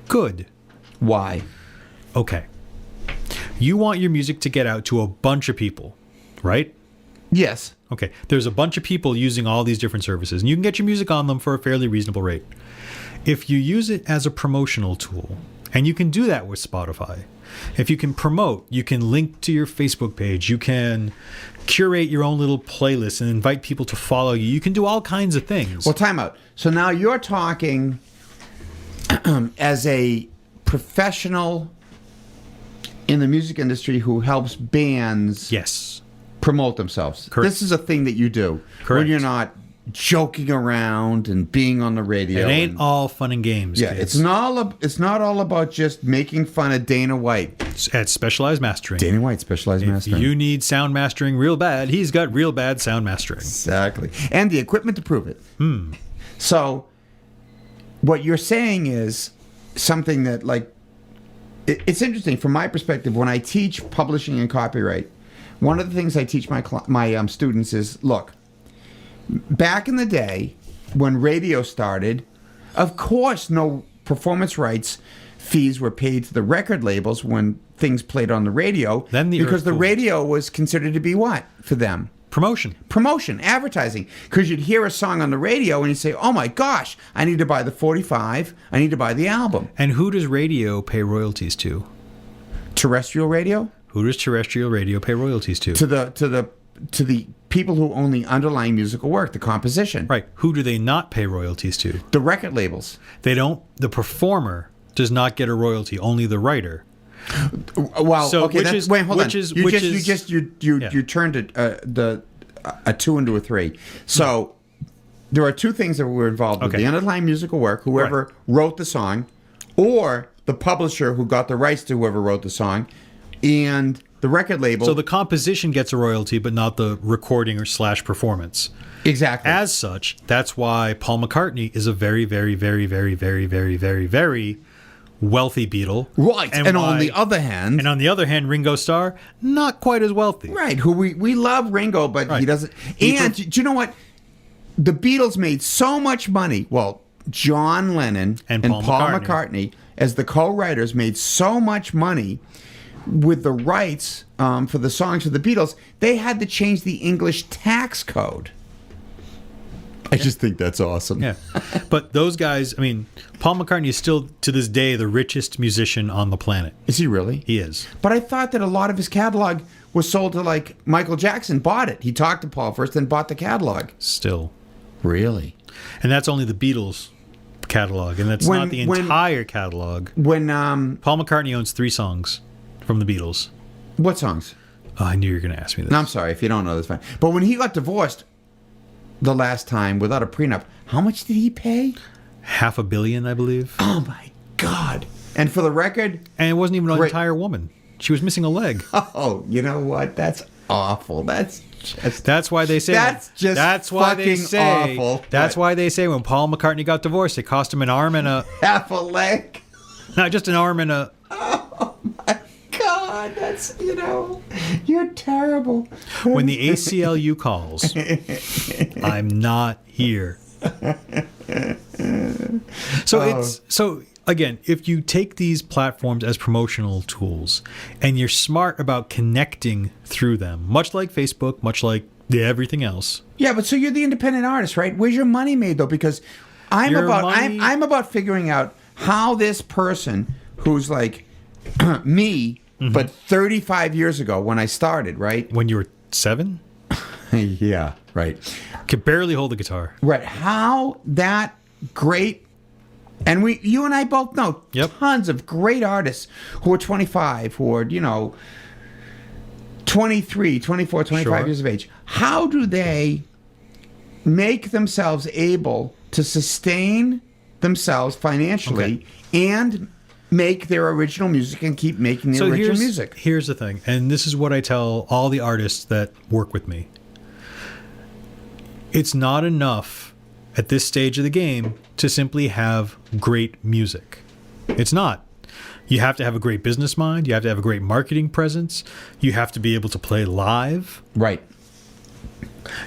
good. Why? Okay. You want your music to get out to a bunch of people, right? Yes. Okay. There's a bunch of people using all these different services, and you can get your music on them for a fairly reasonable rate. If you use it as a promotional tool, and you can do that with Spotify, if you can promote, you can link to your Facebook page, you can curate your own little playlist and invite people to follow you. You can do all kinds of things. Well, time out. So now you're talking as a professional in the music industry who helps bands Yes. promote themselves. Correct. This is a thing that you do. Correct. When you're not joking around and being on the radio. It ain't and- all fun and games. Yeah, kids. it's not all about just making fun of Dana White. At Specialized Mastering. Dana White, specialized If mastering. you need sound mastering real bad, he's got real bad sound mastering. Exactly. And the equipment to prove it. So what you're saying is something that, like, it's interesting from my perspective. When I teach publishing and copyright, one of the things I teach my students is, look, back in the day when radio started, of course no performance rights fees were paid to the record labels when things played on the radio. Then the because earth the cooled. radio was considered to be what for them? Promotion. Promotion, advertising. Because you'd hear a song on the radio and you'd say, oh my gosh, I need to buy the 45, I need to buy the album. And who does radio pay royalties to? Terrestrial radio? Who does terrestrial radio pay royalties to? To the to the people who own the underlying musical work, the composition. Right. Who do they not pay royalties to? The record labels. They don't. The performer does not get a royalty. Only the writer. Well, So, okay. which is- Wait, hold which on. is- you which just is- you just you turned it a 2 into a 3. So there are two things that were involved with Okay. the underlying musical work. Whoever wrote the song, or the publisher who got the rights to whoever wrote the song, and the record label. So the composition gets a royalty, but not the recording or / performance. exactly. As such, that's why Paul McCartney is a very, very, very, very, very, very, very, very wealthy Beatle. Right. And on why- the other hand, and on the other hand, Ringo Starr, not quite as wealthy. right, who we love Ringo, but he Right. doesn't. He And do you know what? The Beatles made so much money. Well, John Lennon And and Paul Paul McCartney. McCartney, as the co-writers, made so much money with the rights for the songs of the Beatles. They had to change the English tax code. I just think that's awesome. Yeah. But those guys, I mean, Paul McCartney is still, to this day, the richest musician on the planet. Is he really? He is. But I thought that a lot of his catalog was sold to, like, Michael Jackson bought it. He talked to Paul first, then bought the catalog. Still. Really? And that's only the Beatles catalog. And that's When- not the when- entire catalog. When Paul McCartney owns 3 songs from the Beatles. what songs? Oh, I knew you were going to ask me this. No, I'm sorry. If you don't know, that's fine. But when he got divorced the last time without a prenup, how much did he pay? $500 million, I believe. Oh, my God. And for the record, And it wasn't even an Great. entire woman. She was missing a leg. oh, you know what? That's awful. That's just... That's why they say. That's just That's why they fucking say. awful. That's But- why they say when Paul McCartney got divorced, it cost him an arm and a half a leg. not just an arm and a. God, that's, you're terrible. When the ACLU calls, I'm not here. So again, if you take these platforms as promotional tools and you're smart about connecting through them, much like Facebook, much like everything else. Yeah, but so you're the independent artist, right? Where's your money made though? Because I'm Your about money- I'm about figuring out how this person who's like me, but 35 years ago when I started, right? When you were 7, Yeah, right. could barely hold the guitar. Right. How that great, and you and I both know Yep. tons of great artists who are 25, who are, 23, 24, 25 Sure. years of age. How do they make themselves able to sustain themselves financially and make their original music and keep making their original music? Here's the thing, and this is what I tell all the artists that work with me. It's not enough at this stage of the game to simply have great music. It's not. You have to have a great business mind. You have to have a great marketing presence. You have to be able to play live. Right.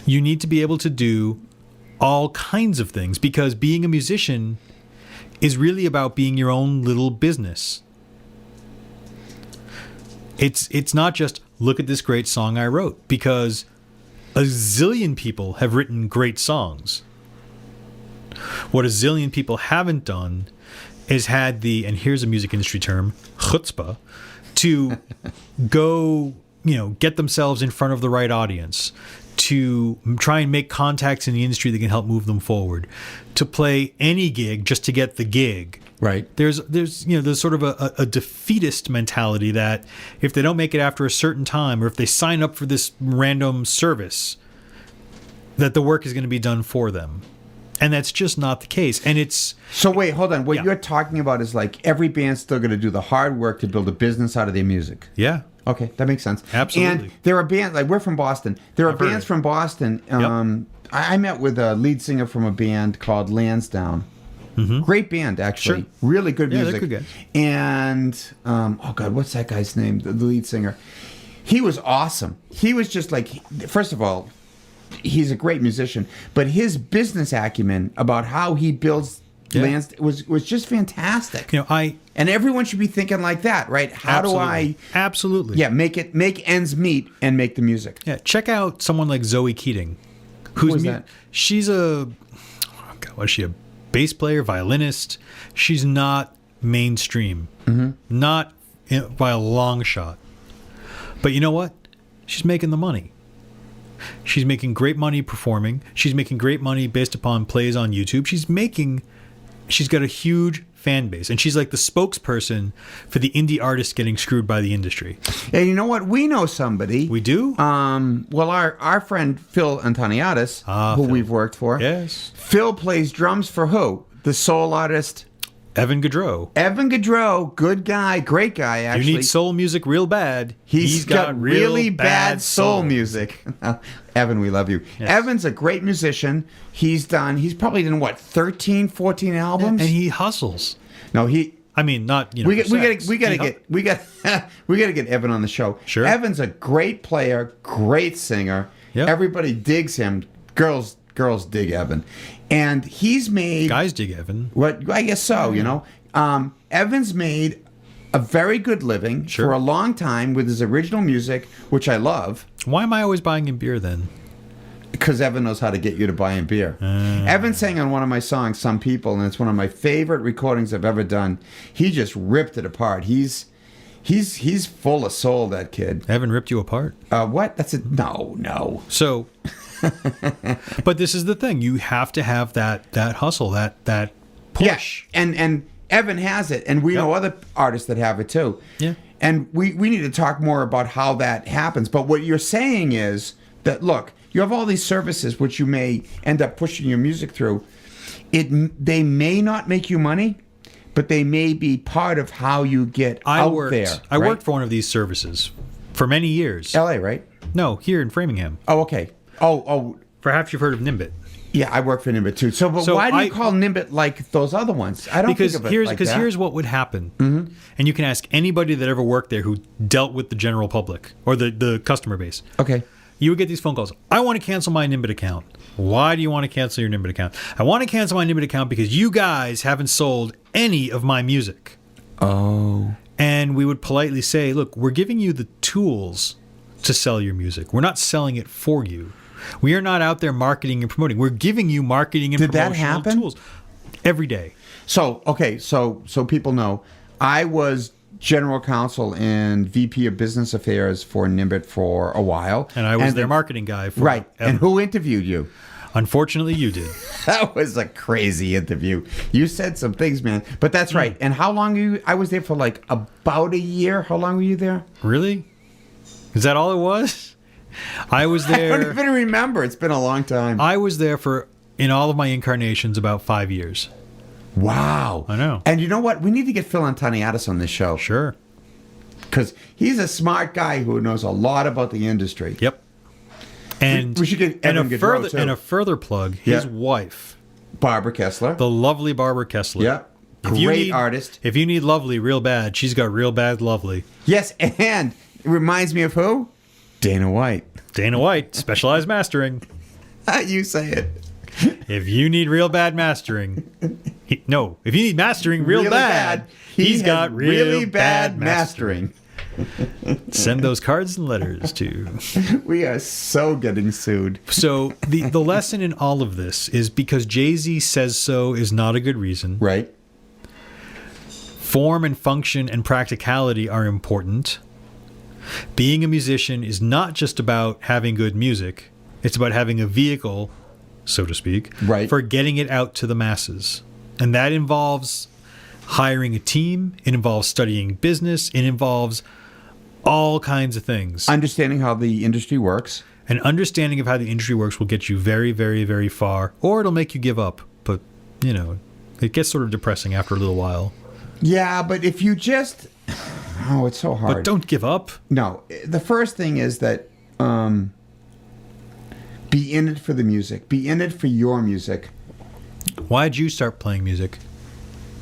You need to be able to do all kinds of things because being a musician is really about being your own little business. It's not just look at this great song I wrote, because a zillion people have written great songs. What a zillion people haven't done is had the, and here's a music industry term, chutzpah, to go, get themselves in front of the right audience, to try and make contacts in the industry that can help move them forward, to play any gig just to get the gig. Right. There's sort of a defeatist mentality that if they don't make it after a certain time, or if they sign up for this random service, that the work is going to be done for them. And that's just not the case. And it's... So wait, hold on. What Yeah. you're talking about is like every band's still going to do the hard work to build a business out of their music. Yeah. Okay, that makes sense. Absolutely. And there are bands, like we're from Boston. There are I've heard bands it. from Boston. I met with a lead singer from a band called Lansdowne. Great band, actually. Sure. Really good Yeah, music. they're good guys. And, oh God, what's that guy's name? The lead singer. He was awesome. He was just like, first of all, he's a great musician, but his business acumen about how he builds was just fantastic. And everyone should be thinking like that, right? How do I Absolutely. make ends meet and make the music? Yeah, check out someone like Zoe Keating. Who is that? She's a bass player, violinist. She's not mainstream. Not by a long shot. But you know what? She's making the money. She's making great money performing. She's making great money based upon plays on YouTube. She's got a huge fan base, and she's like the spokesperson for the indie artists getting screwed by the industry. And you know what? We know somebody. We do? Well, our friend Phil Antoniadis, who Phil. we've worked for. Yes. Phil plays drums for who? The soul artist Evan Gaudreau. Evan Gaudreau, good guy, great guy, actually. You need soul music real bad. He's got really bad soul music. Evan, we love you. Yes. Evan's a great musician. He's probably done, what, 13, 14 albums? And he hustles. No, I mean, not, you know, we got to get Evan on the show. Sure. Evan's a great player, great singer. Yep. Everybody digs him. Girls dig Evan. And he's made... Guys dig Evan. What I guess so, you know. Evan's made a very good living Sure. for a long time with his original music, which I love, Why am I always buying him beer then? because Evan knows how to get you to buy him beer. Evan sang on one of my songs, Some People, and it's one of my favorite recordings I've ever done. He just ripped it apart. He's full of soul, that kid. Evan ripped you apart. What? That's it. No. So, but this is the thing. You have to have that hustle, that push. Yeah, and Evan has it, and we know other artists that have it too. Yeah. And we need to talk more about how that happens. But what you're saying is that, look, you have all these services which you may end up pushing your music through. They may not make you money, but they may be part of how you get out there. I worked for one of these services for many years. L.A., right? No, here in Framingham. Oh, okay. Oh. Perhaps you've heard of Nimbit. Yeah, I work for Nimbit too. So why do you call Nimbit like those other ones? I don't think of it like that. Here's what would happen, and you can ask anybody that ever worked there who dealt with the general public or the customer base. Okay. You would get these phone calls. I want to cancel my Nimbit account. Why do you want to cancel your Nimbit account? I want to cancel my Nimbit account because you guys haven't sold any of my music. Oh. And we would politely say, look, we're giving you the tools to sell your music. We're not selling it for you. We are not out there marketing and promoting. We're giving you marketing and promotional tools every day. So, okay, so people know, I was general counsel and VP of Business Affairs for Nimbit for a while. And I was their marketing guy. Right. And who interviewed you? Unfortunately, you did. That was a crazy interview. You said some things, man. But that's right. And how long were you? I was there for like about a year. How long were you there? Really? Is that all it was? I was there. I don't even remember. It's been a long time. I was there in all of my incarnations, about 5 years. Wow. I know. And you know what? We need to get Phil Antoniadis on this show. Sure. Because he's a smart guy who knows a lot about the industry. Yep. And we should get Evan Gaudreau, too. And a further plug, his wife, Barbara Kessler. the lovely Barbara Kessler. Yeah. Great artist. If you need lovely real bad, she's got real bad lovely. Yes, and it reminds me of who? Dana White. Dana White, specialized mastering. You say it. If you need real bad mastering, if you need mastering real bad, he's got really bad mastering. Send those cards and letters to. We are so getting sued. So the lesson in all of this is because Jay-Z says so is not a good reason. Right. Form and function and practicality are important. Being a musician is not just about having good music. It's about having a vehicle, so to speak, right, for getting it out to the masses. And that involves hiring a team. It involves studying business. It involves all kinds of things. Understanding how the industry works. An understanding of how the industry works will get you very, very, very far, or it'll make you give up. But, it gets sort of depressing after a little while. Yeah, but if you just... Oh, it's so hard. But don't give up. No. The first thing is that be in it for the music. Be in it for your music. Why'd you start playing music?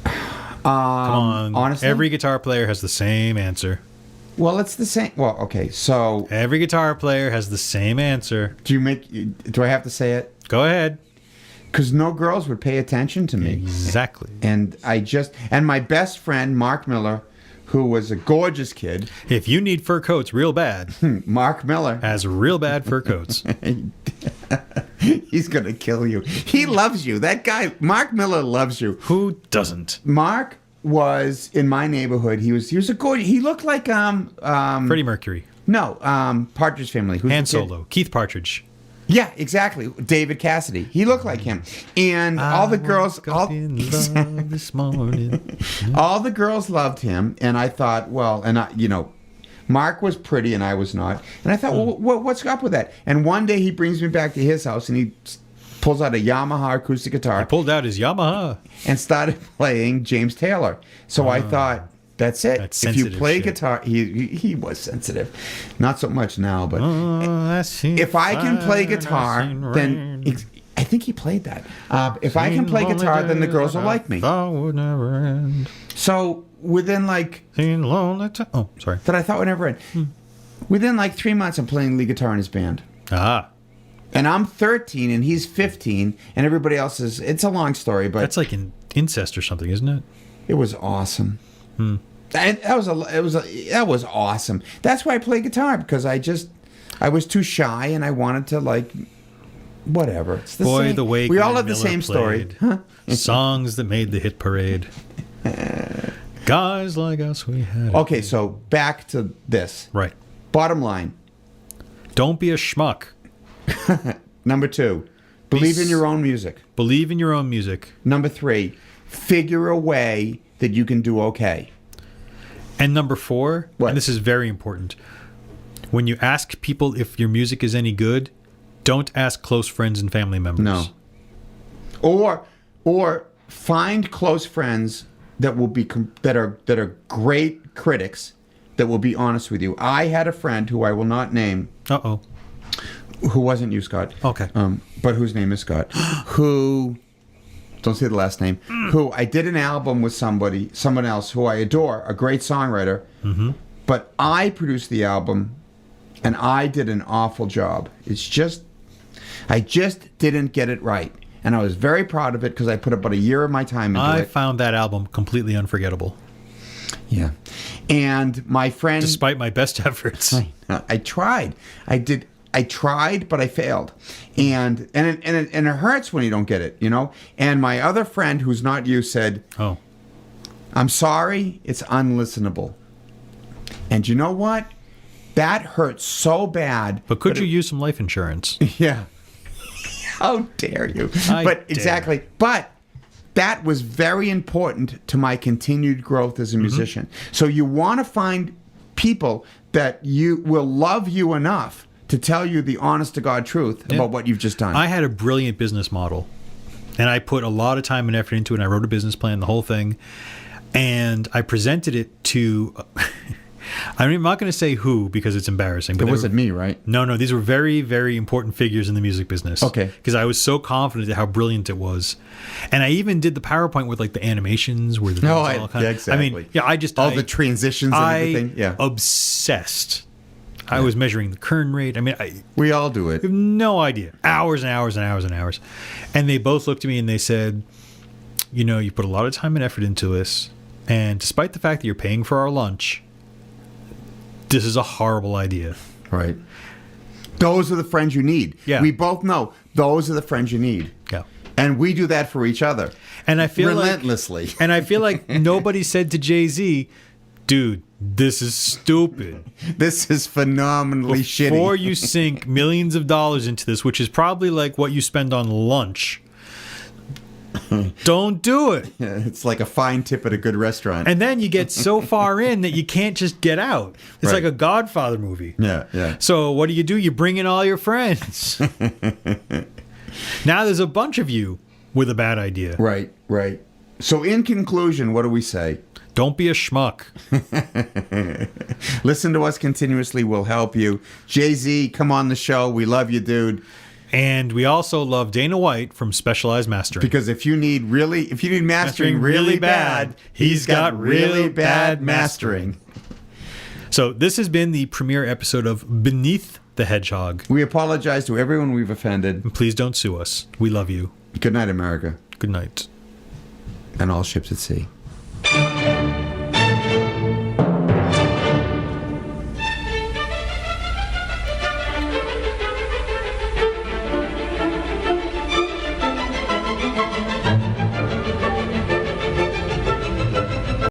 Come on. Honestly? Every guitar player has the same answer. Well, it's the same. Well, okay, so... Every guitar player has the same answer. Do I have to say it? Go ahead. Because no girls would pay attention to me. Exactly. And my best friend, Mark Miller, who was a gorgeous kid. If you need fur coats real bad, Mark Miller has real bad fur coats. He's going to kill you. He loves you. That guy, Mark Miller, loves you. Who doesn't? Mark was in my neighborhood. He was a gorgeous. He looked like Freddie Mercury. No, Partridge Family. Han Solo. Keith Partridge. Yeah, exactly. David Cassidy. He looked like him. And all the girls in love this morning. all the girls loved him, and I thought, well, and Mark was pretty and I was not. And I thought, well, what's up with that? And one day he brings me back to his house and he pulls out a Yamaha acoustic guitar. He pulled out his Yamaha and started playing James Taylor. So I thought, that's it. That's if you sensitive play shit. guitar, he was sensitive. Not so much now, but if I can play guitar, then I think he played that. If I can play guitar, then the girls will like me. Would never end. So within like Oh, sorry. that I thought would never end. Within like 3 months, I'm playing lead guitar in his band. And I'm 13 and he's 15 and everybody else is. It's a long story, but That's like an incest or something, isn't it? it was awesome. And that was awesome. That's why I play guitar, because I was too shy and I wanted to like whatever. It's the Boy, same. the way we all Glenn have the Miller same story. played. Songs that made the hit parade. Guys like us, we had. Okay, so back to this. Right. Bottom line. Don't be a schmuck. Number 2, believe in your own music. Believe in your own music. Number 3, figure a way that you can do okay. And number 4, What? and this is very important, when you ask people if your music is any good, don't ask close friends and family members. No. Or find close friends that will be that are great critics that will be honest with you. I had a friend who I will not name, Uh-oh. who wasn't you, Scott. Okay. But whose name is Scott, who, don't say the last name, who I did an album with someone else who I adore, a great songwriter, but I produced the album and I did an awful job. I just didn't get it right. And I was very proud of it because I put about a year of my time into I it. found that album completely unforgettable. Yeah. And my friend... Despite my best efforts. I tried. I tried, but I failed. And it hurts when you don't get it, you know? And my other friend, who's not you, said, Oh. I'm sorry, it's unlistenable. And you know what? That hurt so bad. But could you use some life insurance? Yeah. How dare you? Exactly. But that was very important to my continued growth as a musician. So you want to find people that you will love you enough to tell you the honest to God truth about what you've just done. I had a brilliant business model, and I put a lot of time and effort into it, and I wrote a business plan, the whole thing, and I presented it to... I'm not going to say who because it's embarrassing. But it wasn't me, right? No. These were very, very important figures in the music business. Okay. Because I was so confident at how brilliant it was. And I even did the PowerPoint with like the animations where the exactly. I mean, yeah, all the transitions and everything. Yeah. Obsessed. I was measuring the kern rate. I mean, we all do it. I have no idea. Hours and hours and hours and hours. And they both looked at me and they said, you know, you put a lot of time and effort into this. And despite the fact that you're paying for our lunch, this is a horrible idea. Right. Those are the friends you need. Yeah. We both know those are the friends you need. Yeah. And we do that for each other. And I feel relentlessly. And I feel like nobody said to Jay-Z, dude, this is stupid. This is phenomenally shitty. Before you sink millions of dollars into this, which is probably like what you spend on lunch, don't do it. It's like a fine tip at a good restaurant. And then you get so far in that you can't just get out. It's like a Godfather movie. Yeah. So what do? You bring in all your friends. Now there's a bunch of you with a bad idea. Right. So in conclusion, what do we say? Don't be a schmuck. Listen to us continuously. We'll help you. Jay-Z, come on the show. We love you, dude. And we also love Dana White from Specialized Mastering. Because if you need mastering really bad, he's got really bad mastering. So this has been the premiere episode of Beneath the Hedgehog. We apologize to everyone we've offended. And please don't sue us. We love you. Good night, America. Good night. And all ships at sea.